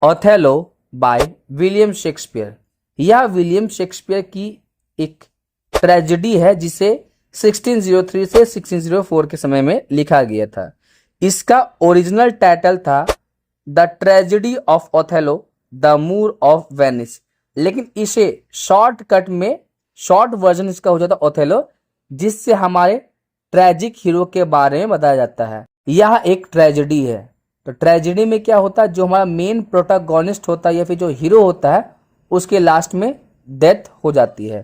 Othello by William Shakespeare. यह William Shakespeare की एक ट्रेजेडी है जिसे 1603 से 1604 के समय में लिखा गया था। इसका ओरिजिनल टाइटल था the tragedy of Othello the Moor of Venice, लेकिन इसे शॉर्टकट में शॉर्ट वर्जन इसका हो जाता ओथेलो, जिससे हमारे ट्रेजिक हीरो के बारे में बताया जाता है। यह एक ट्रेजेडी है। तो ट्रेजेडी में क्या होता है, जो हमारा मेन प्रोटोगोनिस्ट होता है या फिर जो हीरो होता है उसके लास्ट में डेथ हो जाती है।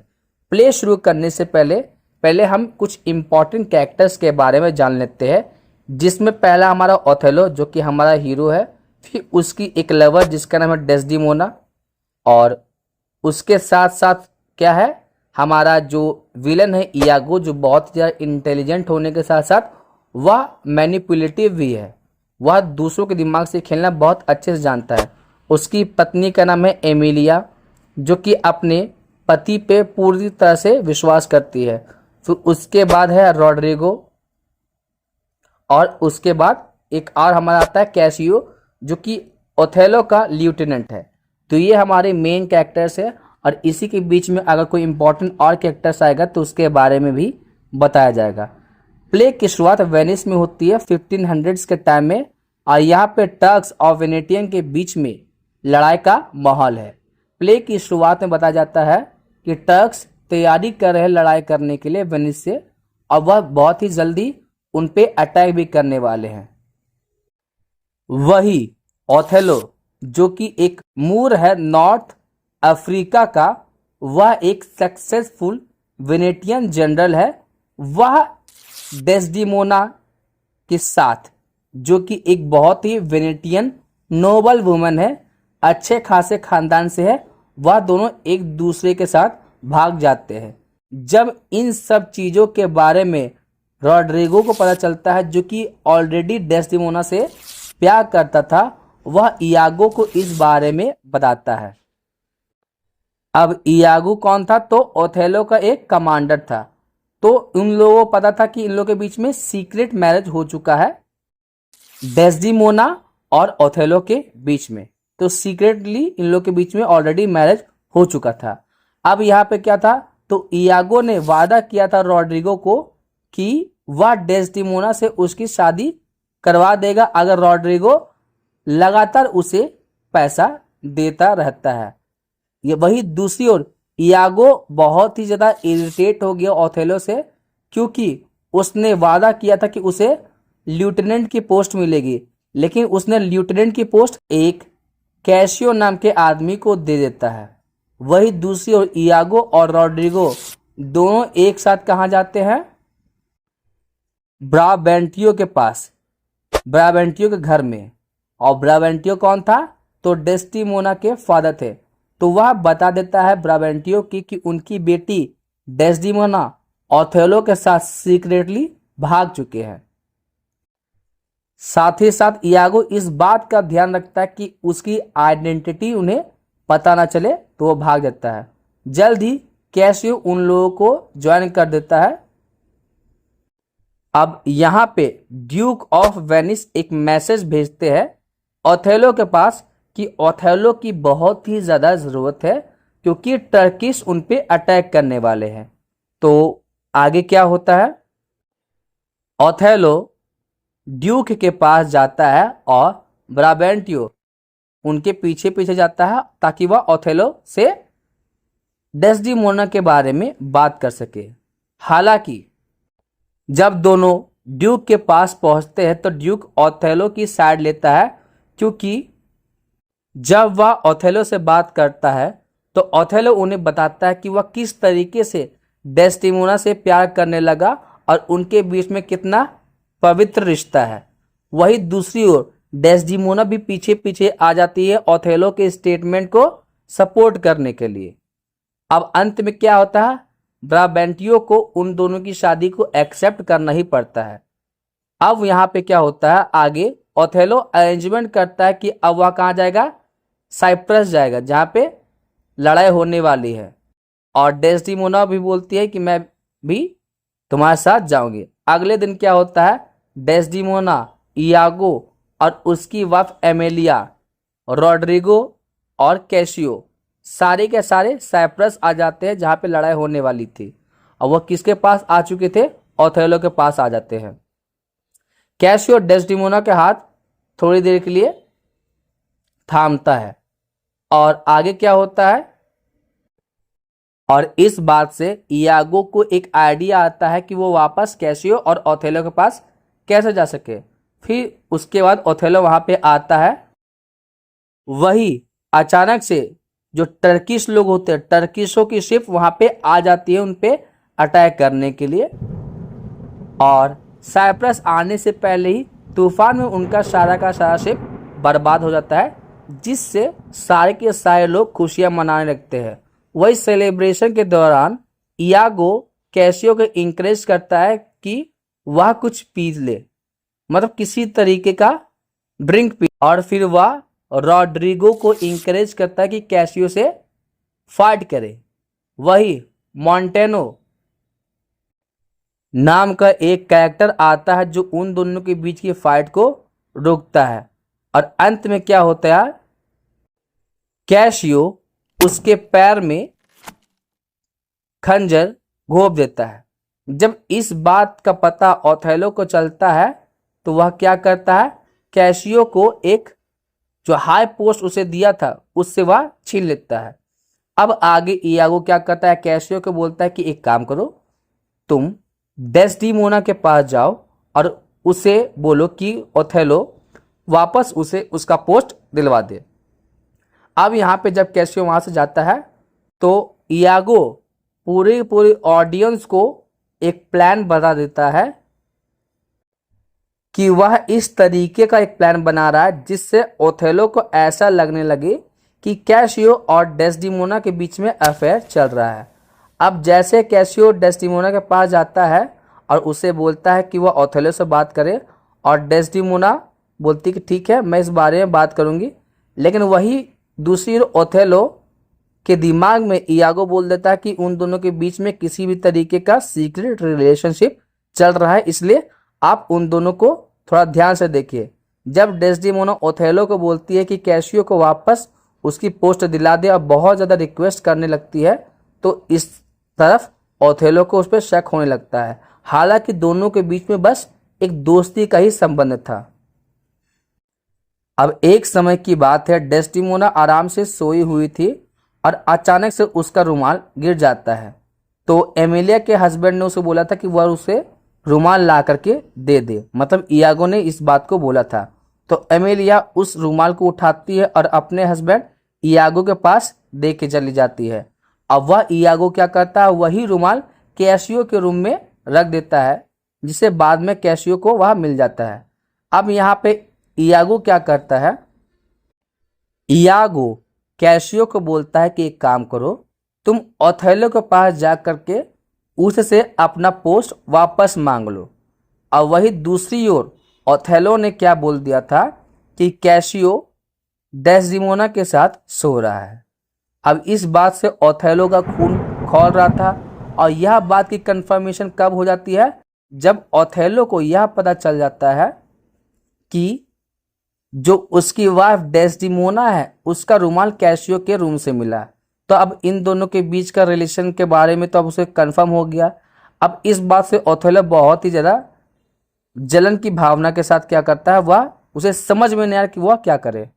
प्ले शुरू करने से पहले हम कुछ इंपॉर्टेंट कैरेक्टर्स के बारे में जान लेते हैं, जिसमें पहला हमारा ओथेलो जो कि हमारा हीरो है, फिर उसकी एक लवर जिसका नाम है डेस्डिमोना, और उसके साथ साथ क्या है हमारा जो विलन है इयागो, जो बहुत ज़्यादा इंटेलिजेंट होने के साथ साथ वह मैनिपुलेटिव भी है। वह दूसरों के दिमाग से खेलना बहुत अच्छे से जानता है। उसकी पत्नी का नाम है एमिलिया, जो कि अपने पति पे पूरी तरह से विश्वास करती है। फिर उसके बाद है रॉड्रिगो, और उसके बाद एक और हमारा आता है कैसियो, जो कि ओथेलो का लिeutenant है। तो ये हमारे मेन कैरेक्टर्स है, और इसी के बीच में अगर कोई इंपॉर्टेंट और कैरेक्टर्स आएगा तो उसके बारे में भी बताया जाएगा। प्ले की शुरुआत वेनिस में होती है 1500s के टाइम में, और यहाँ पे टर्क्स और वेनेटियन के बीच में लड़ाई का माहौल है। प्ले की शुरुआत में बताया जाता है कि टर्क्स तैयारी कर रहे हैं लड़ाई करने के लिए वेनिस से, और वह बहुत ही जल्दी उन पे अटैक भी करने वाले हैं। वही ओथेलो जो कि एक मूर है नॉर्थ अफ्रीका का, वह एक सक्सेसफुल वेनेटियन जनरल है। वह डेस्डिमोना के साथ, जो कि एक बहुत ही वेनेटियन नोबल वुमन है, अच्छे खासे खानदान से है, वह दोनों एक दूसरे के साथ भाग जाते हैं। जब इन सब चीज़ों के बारे में रॉड्रिगो को पता चलता है, जो कि ऑलरेडी डेस्डिमोना से प्यार करता था, वह इयागो को इस बारे में बताता है। अब इयागो कौन था, तो ओथेलो का एक कमांडर था। तो उन लोगों को पता था कि इन लोगों के बीच में सीक्रेट मैरिज हो चुका है डेस्डिमोना और ओथेलो के बीच में। तो सीक्रेटली इन लोगों के बीच में ऑलरेडी मैरिज हो चुका था। अब यहाँ पे क्या था, तो इयागो ने वादा किया था रॉड्रिगो को कि वह डेस्डिमोना से उसकी शादी करवा देगा अगर रॉड्रिगो लगातार उसे पैसा देता रहता है। ये वही दूसरी ओर इयागो बहुत ही ज़्यादा इरिटेट हो गया ओथेलो से, क्योंकि उसने वादा किया था कि उसे लिeutenant की पोस्ट मिलेगी, लेकिन उसने लिeutenant की पोस्ट एक कैसियो नाम के आदमी को दे देता है। वही दूसरी ओर इयागो और रॉड्रिगो दोनों एक साथ कहाँ जाते हैं, ब्राबेंटियो के पास, ब्राबेंटियो के घर में। और ब्राबेंटियो कौन था, तो डेस्टिमोना के फादर थे। तो वह बता देता है ब्राबेंटियो की कि उनकी बेटी डेस्डिमोना ओथेलो के साथ सीक्रेटली भाग चुके हैं। साथ ही साथ इयागो इस बात का ध्यान रखता है कि उसकी आइडेंटिटी उन्हें पता ना चले, तो वो भाग जाता है। जल्द ही कैसियो उन लोगों को ज्वाइन कर देता है। अब यहाँ पे ड्यूक ऑफ वेनिस एक मैसेज भेजते हैं ओथेलो के पास कि ओथेलो की बहुत ही ज़्यादा ज़रूरत है, क्योंकि टर्किश उन पे अटैक करने वाले हैं। तो आगे क्या होता है, ओथेलो ड्यूक के पास जाता है और ब्राबेंटियो उनके पीछे पीछे जाता है, ताकि वह ओथेलो से डेस्डिमोना के बारे में बात कर सके। हालांकि जब दोनों ड्यूक के पास पहुंचते हैं तो ड्यूक ओथेलो की साइड लेता है, क्योंकि जब वह ओथेलो से बात करता है तो ओथेलो उन्हें बताता है कि वह किस तरीके से डेस्टिमोना से प्यार करने लगा और उनके बीच में कितना पवित्र रिश्ता है। वही दूसरी ओर डेस्डिमोना भी पीछे पीछे आ जाती है ओथेलो के स्टेटमेंट को सपोर्ट करने के लिए। अब अंत में क्या होता है, ब्राबेंटियो को उन दोनों की शादी को एक्सेप्ट करना ही पड़ता है। अब यहाँ पे क्या होता है, आगे ओथेलो अरेंजमेंट करता है कि अब वह कहाँ जाएगा, साइप्रस जाएगा, जहाँ पे लड़ाई होने वाली है। और डेस्डिमोना भी बोलती है कि मैं भी तुम्हारे साथ जाऊंगी। अगले दिन क्या होता है, डेस्डिमोना, इयागो और उसकी वाइफ एमेलिया रॉड्रिगो और कैशियो सारे के सारे साइप्रस आ जाते हैं जहां पे लड़ाई होने वाली थी, और वह किसके पास आ चुके थे? ओथेलो के पास आ जाते हैं। कैशियो डेस्डिमोना के हाथ थोड़ी देर के लिए थामता है, और आगे क्या होता है? और इस बात से इयागो को एक आइडिया आता है कि वो वापस कैशियो और ओथेलो के पास कैसे जा सके। फिर उसके बाद ओथेलो वहां पे आता है। वही अचानक से जो टर्किश लोग होते हैं, टर्किशों की शिप वहां पे आ जाती है उन पे अटैक करने के लिए, और साइप्रस आने से पहले ही तूफान में उनका सारा का सारा शिप बर्बाद हो जाता है, जिससे सारे के सारे लोग खुशियां मनाने लगते हैं। वही सेलिब्रेशन के दौरान इयागो कैशियो को इंकरेज करता है कि वह कुछ पी ले, मतलब किसी तरीके का ड्रिंक पी, और फिर वह रॉड्रिगो को इंकरेज करता है कि कैशियो से फाइट करे। वही मॉन्टेनो नाम का एक कैरेक्टर आता है जो उन दोनों के बीच की फाइट को रोकता है, और अंत में क्या होता है? कैशियो उसके पैर में खंजर घोंप देता है। जब इस बात का पता ओथेलो को चलता है तो वह क्या करता है? कैशियो को एक जो हाई पोस्ट उसे दिया था उससे वह छीन लेता है। अब आगे इयागो क्या करता है? कैशियो को बोलता है कि एक काम करो, तुम डेस्डिमोना के पास जाओ और उसे बोलो कि ओथेलो वापस उसे उसका पोस्ट दिलवा दे। अब यहाँ पे जब कैशियो वहां से जाता है तो इयागो पूरी ऑडियंस को एक प्लान बता देता है कि वह इस तरीके का एक प्लान बना रहा है जिससे ओथेलो को ऐसा लगने लगे कि कैशियो और डेस्डिमोना के बीच में अफेयर चल रहा है। अब जैसे कैशियो डेस्डिमोना के पास जाता है और उसे बोलता है कि वह ओथेलो से बात करे, और डेस्डिमोना बोलती कि ठीक है मैं इस बारे में बात करूंगी, लेकिन वही दूसरी ओथेलो के दिमाग में इयागो बोल देता है कि उन दोनों के बीच में किसी भी तरीके का सीक्रेट रिलेशनशिप चल रहा है, इसलिए आप उन दोनों को थोड़ा ध्यान से देखिए। जब डेस्डिमोना ओथेलो को बोलती है कि कैशियो को वापस उसकी पोस्ट दिला दे और बहुत ज़्यादा रिक्वेस्ट करने लगती है, तो इस तरफ ओथेलो को उस पर शक होने लगता है। हालांकि दोनों के बीच में बस एक दोस्ती का ही संबंध था। अब एक समय की बात है, डेस्डिमोना आराम से सोई हुई थी और अचानक से उसका रुमाल गिर जाता है। तो एमिलिया के हस्बैंड ने उसे बोला था कि वह उसे रुमाल ला करके दे दे, मतलब इयागो ने इस बात को बोला था। तो एमिलिया उस रुमाल को उठाती है और अपने हस्बैंड इयागो के पास दे के चली जाती है। अब वह इयागो क्या करता है? वही रुमाल कैशियो के रूम में रख देता है, जिसे बाद में कैशियो को वह मिल जाता है। अब यहाँ पे इयागो क्या करता है? इयागो कैशियो को बोलता है कि एक काम करो, तुम ओथेलो के पास जा करके उससे अपना पोस्ट वापस मांग लो। और वही दूसरी ओर ओथेलो ने क्या बोल दिया था कि कैशियो डेस्डिमोना के साथ सो रहा है। अब इस बात से ओथेलो का खून खौल रहा था, और यह बात की कंफर्मेशन कब हो जाती है? जब ओथेलो को यह पता चल जाता है कि जो उसकी वाइफ डेस्डिमोना है उसका रुमाल कैशियो के रूम से मिला। तो अब इन दोनों के बीच का रिलेशन के बारे में तो अब उसे कंफर्म हो गया। अब इस बात से ओथेलो बहुत ही ज़्यादा जलन की भावना के साथ क्या करता है? वह उसे समझ में नहीं आ रहा कि वह क्या करे।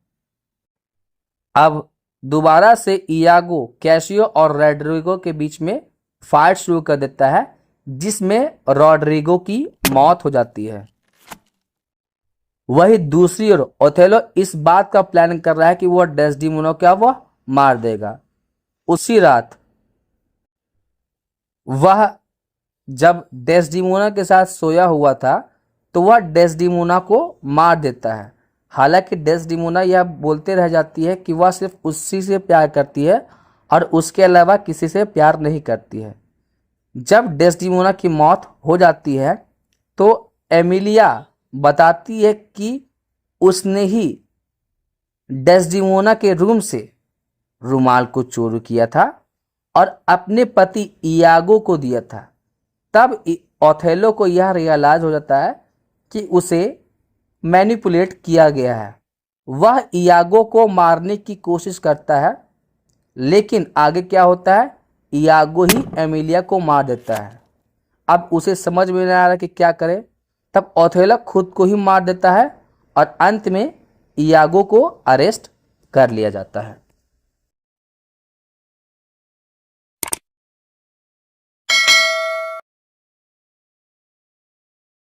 अब दोबारा से इयागो कैशियो और रॉड्रिगो के बीच में फाइट शुरू कर देता है, जिसमें रॉड्रिगो की मौत हो जाती है। वही दूसरी ओर ओथेलो इस बात का प्लान कर रहा है कि वह डेस्डिमोना को वह मार देगा। उसी रात वह जब डेस्डिमोना के साथ सोया हुआ था तो वह डेस्डिमोना को मार देता है। हालांकि डेस्डिमोना यह बोलते रह जाती है कि वह सिर्फ उसी से प्यार करती है और उसके अलावा किसी से प्यार नहीं करती है। जब डेस्डिमोना की मौत हो जाती है तो एमिलिया बताती है कि उसने ही डेस्डिमोना के रूम से रुमाल को चोरी किया था और अपने पति इयागो को दिया था। तब ओथेलो को यह रियलाइज हो जाता है कि उसे मैनिपुलेट किया गया है। वह इयागो को मारने की कोशिश करता है, लेकिन आगे क्या होता है, इयागो ही एमिलिया को मार देता है। अब उसे समझ में नहीं आ रहा कि क्या करे, तब ओथेलो खुद को ही मार देता है और अंत में इयागो को अरेस्ट कर लिया जाता है।